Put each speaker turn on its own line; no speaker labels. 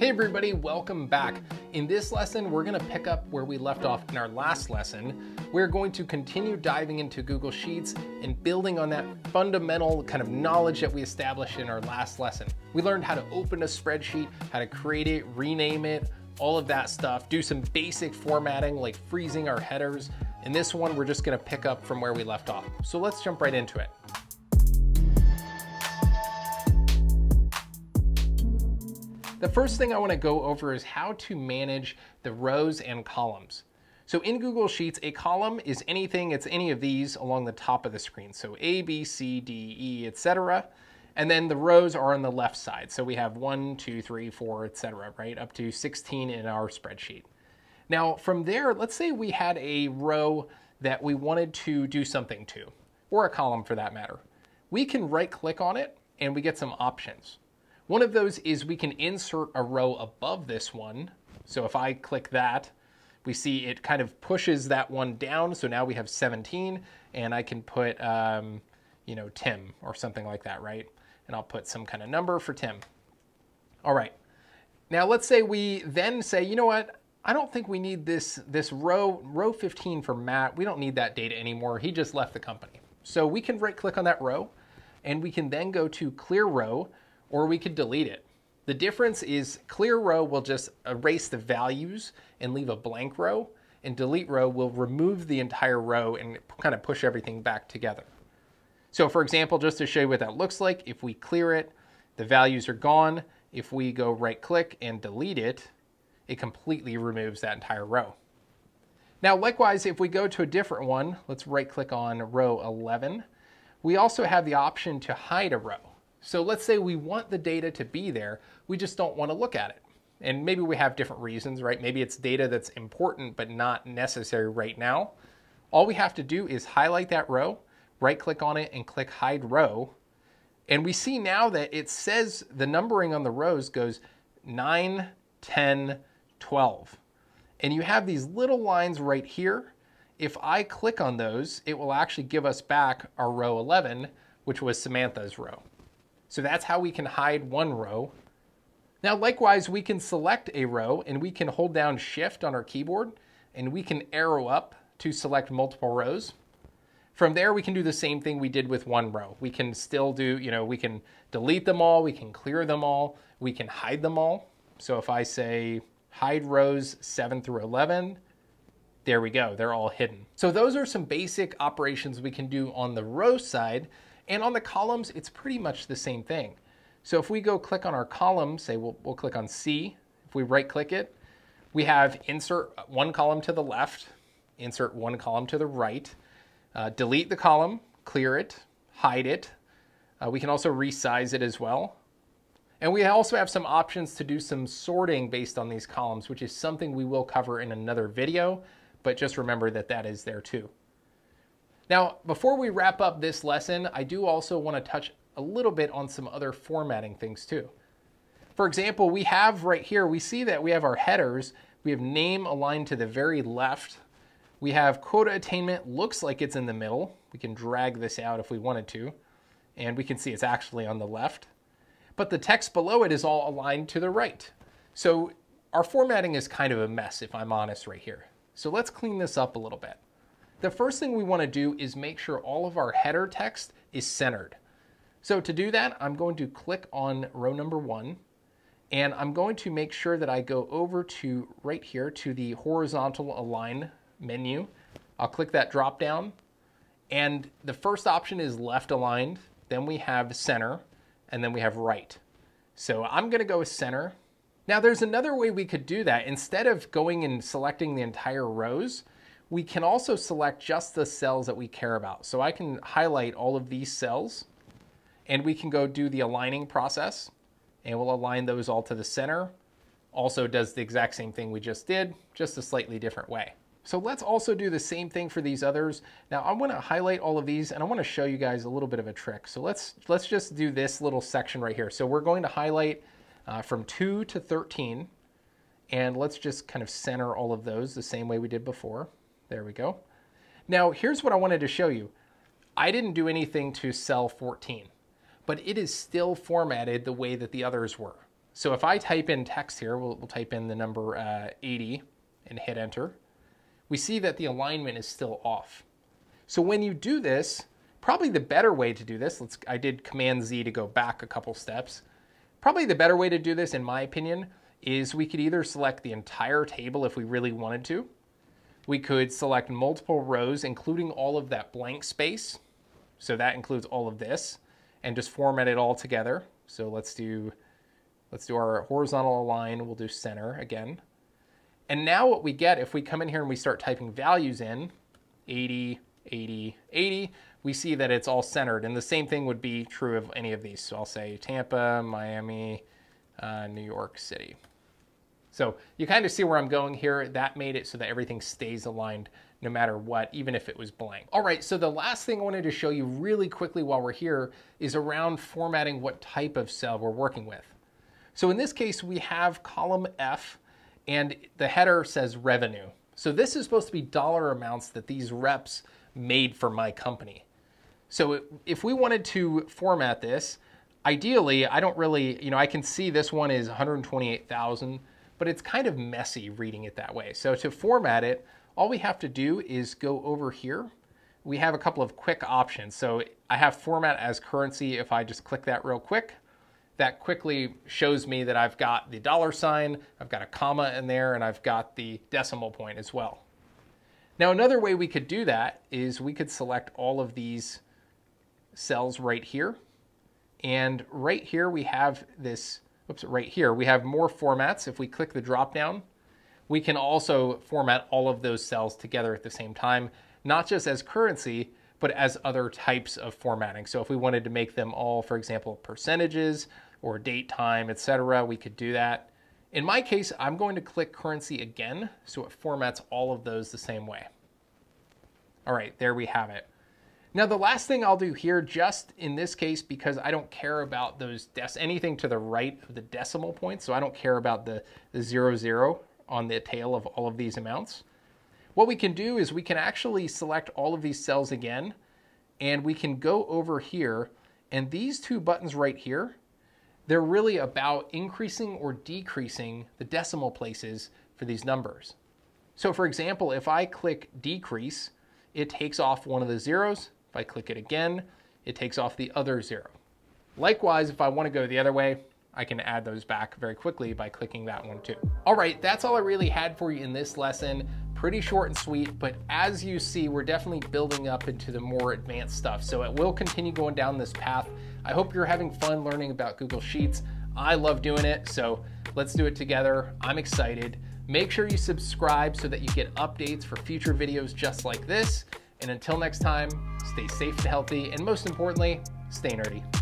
Hey everybody, welcome back. In this lesson, we're gonna pick up where we left off in our last lesson. We're going to continue diving into Google Sheets and building on that fundamental kind of knowledge that we established in our last lesson. We learned how to open a spreadsheet, how to create it, rename it, all of that stuff, do some basic formatting like freezing our headers. In this one, we're just gonna pick up from where we left off. So let's jump right into it. The first thing I want to go over is how to manage the rows and columns. So in Google Sheets, a column is anything, it's any of these along the top of the screen. So A, B, C, D, E, etc. And then the rows are on the left side. So we have 1, 2, 3, 4, etc., right? Up to 16 in our spreadsheet. Now from there, let's say we had a row that we wanted to do something to, or a column for that matter. We can right click on it and we get some options. One of those is we can insert a row above this one. So if I click that, we see it kind of pushes that one down. So now we have 17 and I can put, Tim or something like that, right? And I'll put some kind of number for Tim. All right. Now let's say we then say, you know what? I don't think we need this row 15 for Matt. We don't need that data anymore. He just left the company. So we can right click on that row and we can then go to clear row, or we could delete it. The difference is clear row will just erase the values and leave a blank row, and delete row will remove the entire row and kind of push everything back together. So for example, just to show you what that looks like, if we clear it, the values are gone. If we go right click and delete it, it completely removes that entire row. Now likewise, if we go to a different one, let's right click on row 11, we also have the option to hide a row. So let's say we want the data to be there, we just don't want to look at it. And maybe we have different reasons, right? Maybe it's data that's important but not necessary right now. All we have to do is highlight that row, right click on it and click hide row. And we see now that it says the numbering on the rows goes 9, 10, 12. And you have these little lines right here. If I click on those, it will actually give us back our row 11, which was Samantha's row. So that's how we can hide one row. Now likewise, we can select a row and we can hold down Shift on our keyboard and we can arrow up to select multiple rows. From there, we can do the same thing we did with one row. We can still do, we can delete them all, we can clear them all, we can hide them all. So if I say hide rows 7 through 11, there we go, they're all hidden. So those are some basic operations we can do on the row side. And on the columns, it's pretty much the same thing. So if we go click on our column, say we'll click on C, if we right click it, we have insert one column to the left, insert one column to the right, delete the column, clear it, hide it. We can also resize it as well. And we also have some options to do some sorting based on these columns, which is something we will cover in another video, but just remember that that is there too. Now, before we wrap up this lesson, I do also want to touch a little bit on some other formatting things too. For example, we have right here, we see that we have our headers, we have name aligned to the very left, we have quota attainment, looks like it's in the middle. We can drag this out if we wanted to, and we can see it's actually on the left. But the text below it is all aligned to the right. So our formatting is kind of a mess, if I'm honest right here. So let's clean this up a little bit. The first thing we want to do is make sure all of our header text is centered. So to do that, I'm going to click on row number 1, and I'm going to make sure that I go over to right here to the horizontal align menu. I'll click that drop down, and the first option is left aligned, then we have center, and then we have right. So I'm going to go with center. Now there's another way we could do that. Instead of going and selecting the entire rows, we can also select just the cells that we care about. So I can highlight all of these cells and we can go do the aligning process and we'll align those all to the center. Also does the exact same thing we just did, just a slightly different way. So let's also do the same thing for these others. Now I want to highlight all of these and I want to show you guys a little bit of a trick. So let's just do this little section right here. So we're going to highlight from 2 to 13 and let's just kind of center all of those the same way we did before. There we go. Now here's what I wanted to show you. I didn't do anything to cell 14, but it is still formatted the way that the others were. So if I type in text here, we'll type in the number 80 and hit enter. We see that the alignment is still off. So when you do this, probably the better way to do this, I did Command Z to go back a couple steps. Probably the better way to do this, in my opinion, is we could either select the entire table if we really wanted to. We could select multiple rows, including all of that blank space. So that includes all of this, and just format it all together. So let's do our horizontal align. We'll do center again. And now what we get, if we come in here and we start typing values in, 80, 80, 80, we see that it's all centered. And the same thing would be true of any of these. So I'll say Tampa, Miami, New York City. So you kind of see where I'm going here. That made it so that everything stays aligned no matter what, even if it was blank. All right, so the last thing I wanted to show you really quickly while we're here is around formatting what type of cell we're working with. So in this case, we have column F, and the header says revenue. So this is supposed to be dollar amounts that these reps made for my company. So if we wanted to format this, ideally, I don't really, I can see this one is 128,000, but it's kind of messy reading it that way. So to format it, all we have to do is go over here. We have a couple of quick options. So I have format as currency. If I just click that real quick, that quickly shows me that I've got the $sign, I've got a comma in there, and I've got the decimal point as well. Now, another way we could do that is we could select all of these cells right here. And right here we have this, right here we have more formats. If we click the drop down, we can also format all of those cells together at the same time, not just as currency, but as other types of formatting. So if we wanted to make them all, for example, percentages or date, time, etc., we could do that. In my case, I'm going to click currency again, so it formats all of those the same way. All right, there we have it. Now, the last thing I'll do here, just in this case, because I don't care about those anything to the right of the decimal point, so I don't care about the 00 on the tail of all of these amounts. What we can do is we can actually select all of these cells again, and we can go over here, and these two buttons right here, they're really about increasing or decreasing the decimal places for these numbers. So for example, if I click decrease, it takes off one of the zeros. If I click it again, it takes off the other 0. Likewise, if I want to go the other way, I can add those back very quickly by clicking that one too. All right, that's all I really had for you in this lesson. Pretty short and sweet, but as you see, we're definitely building up into the more advanced stuff. So it will continue going down this path. I hope you're having fun learning about Google Sheets. I love doing it, so let's do it together. I'm excited. Make sure you subscribe so that you get updates for future videos just like this. And until next time, stay safe and healthy, and most importantly, stay nerdy.